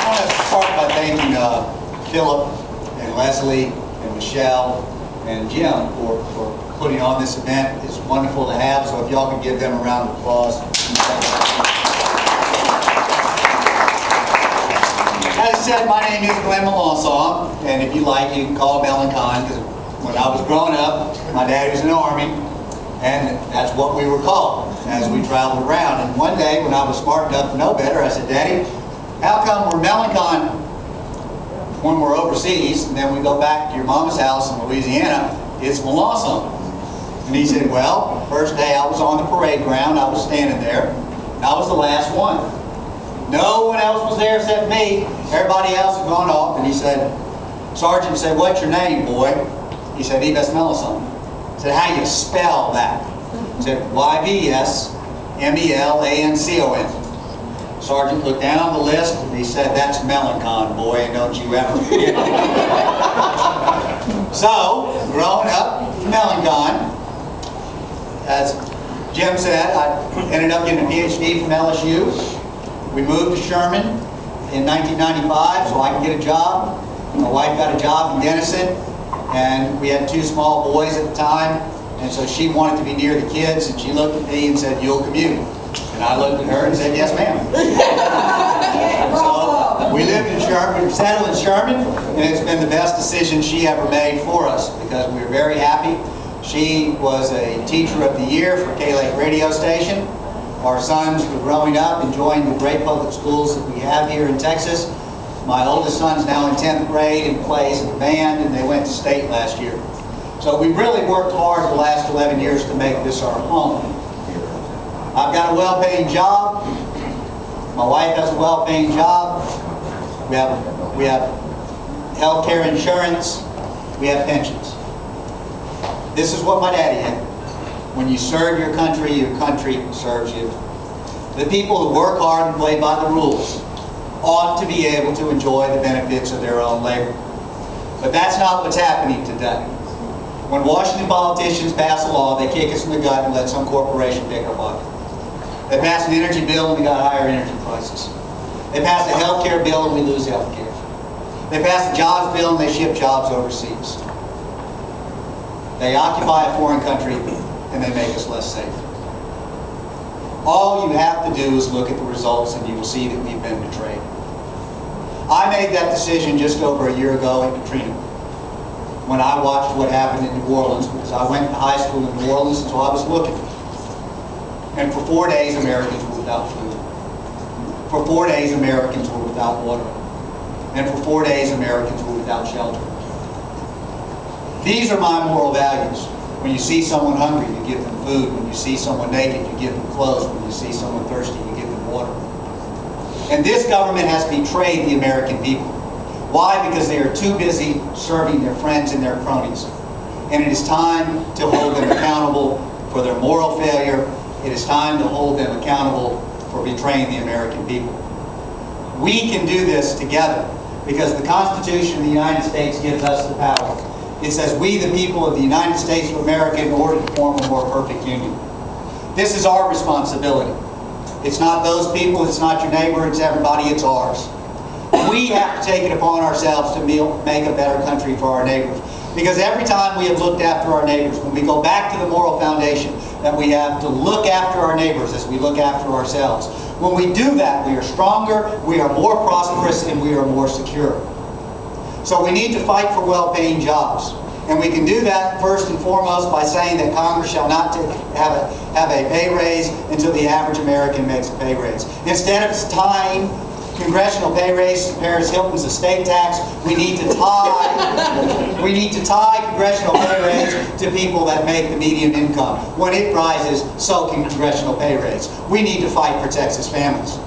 want to start by thanking Philip and Leslie and Michelle and Jim for putting on this event. It's wonderful to have, so if y'all could give them a round of applause. As I said, my name is Melancon, and if you like, you can call it Melancon, because when I was growing up, my dad was in the Army, and that's what we were called as we traveled around. And one day, when I was smart enough to know better, I said, Daddy, how come we're Melancon when we're overseas, and then we go back to your mama's house in Louisiana, it's Melancon? And he said, well, first day I was on the parade ground, I was standing there, and I was the last one. No one else was there except me. Everybody else had gone off, and he said, Sergeant said, what's your name, boy? He said, Yves Melancon. I said, how do you spell that? He said, Y-V-S-M-E-L-A-N-C-O-N. Sergeant looked down the list, and he said, that's Melancon, boy, and don't you ever forget it. So, growing up, Melancon, as Jim said, I ended up getting a PhD from LSU. We moved to Sherman in 1995 so I could get a job. My wife got a job in Denison, and we had two small boys at the time, and so she wanted to be near the kids, and she looked at me and said, you'll commute. And I looked at her and said, yes, ma'am. So we lived in Sherman, we settled in Sherman, and it's been the best decision she ever made for us because we were very happy. She was a Teacher of the Year for K-Lake radio station. Our sons were growing up, enjoying the great public schools that we have here in Texas. My oldest son's now in 10th grade and plays in the band, and they went to state last year. So we really worked hard the last 11 years to make this our home. I've got a well-paying job. My wife has a well-paying job. We have health care insurance. We have pensions. This is what my daddy had. When you serve your country serves you. The people who work hard and play by the rules ought to be able to enjoy the benefits of their own labor. But that's not what's happening today. When Washington politicians pass a law, they kick us in the gut and let some corporation take our bucket. They pass an energy bill and we got higher energy prices. They pass a health care bill and we lose health care. They pass a jobs bill and they ship jobs overseas. They occupy a foreign country and they make us less safe. All you have to do is look at the results and you will see that we've been betrayed. I made that decision just over a year ago at Katrina when I watched what happened in New Orleans, because I went to high school in New Orleans, and so I was looking. And for 4 days Americans were without food. For 4 days Americans were without water. And for 4 days Americans were without shelter. These are my moral values. When you see someone hungry, you give them food. When you see someone naked, you give them clothes. When you see someone thirsty, you give them water. And this government has betrayed the American people. Why? Because they are too busy serving their friends and their cronies. And it is time to hold them accountable for their moral failure. It is time to hold them accountable for betraying the American people. We can do this together because the Constitution of the United States gives us the power. It says, we the people of the United States of America in order to form a more perfect union. This is our responsibility. It's not those people, it's not your neighbor, it's everybody, it's ours. We have to take it upon ourselves to make a better country for our neighbors. Because every time we have looked after our neighbors, when we go back to the moral foundation that we have to look after our neighbors as we look after ourselves, when we do that, we are stronger, we are more prosperous, and we are more secure. So we need to fight for well-paying jobs. And we can do that first and foremost by saying that Congress shall not have a pay raise until the average American makes a pay raise. Instead of tying congressional pay raise to Paris Hilton's estate tax, we need to tie congressional pay raise to people that make the median income. When it rises, so can congressional pay raise. We need to fight for Texas families.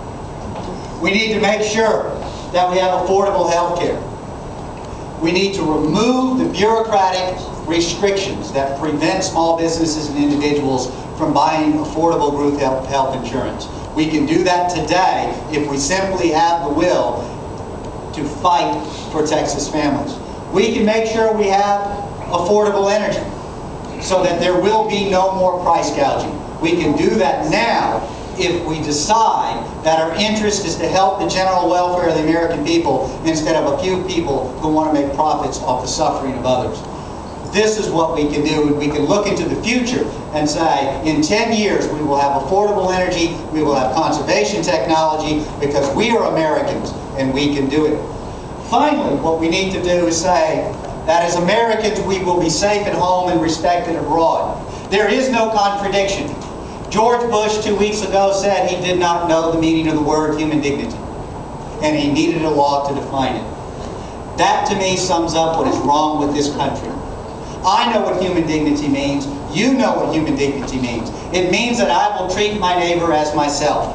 We need to make sure that we have affordable health care. We need to remove the bureaucratic restrictions that prevent small businesses and individuals from buying affordable group health insurance. We can do that today if we simply have the will to fight for Texas families. We can make sure we have affordable energy so that there will be no more price gouging. We can do that now if we decide that our interest is to help the general welfare of the American people instead of a few people who want to make profits off the suffering of others. This is what we can do, and we can look into the future and say, in 10 years we will have affordable energy, we will have conservation technology, because we are Americans and we can do it. Finally, what we need to do is say that as Americans we will be safe at home and respected abroad. There is no contradiction. George Bush 2 weeks ago said he did not know the meaning of the word human dignity, and he needed a law to define it. That to me sums up what is wrong with this country. I know what human dignity means. You know what human dignity means. It means that I will treat my neighbor as myself.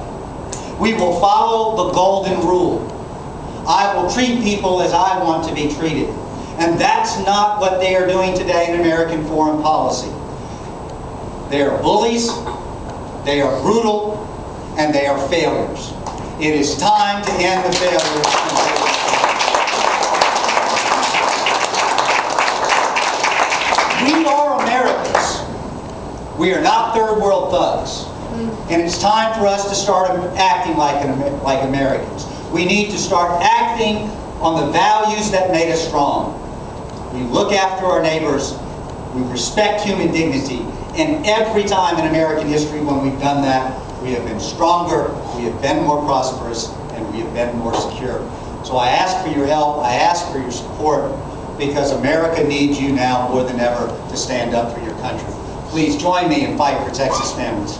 We will follow the golden rule. I will treat people as I want to be treated. And that's not what they are doing today in American foreign policy. They are bullies, they are brutal, and they are failures. It is time to end the failures. We are Americans. We are not third world thugs. And it's time for us to start acting like Americans. We need to start acting on the values that made us strong. We look after our neighbors. We respect human dignity. And every time in American history when we've done that, we have been stronger, we have been more prosperous, and we have been more secure. So I ask for your help. I ask for your support, because America needs you now more than ever to stand up for your country. Please join me and fight for Texas families.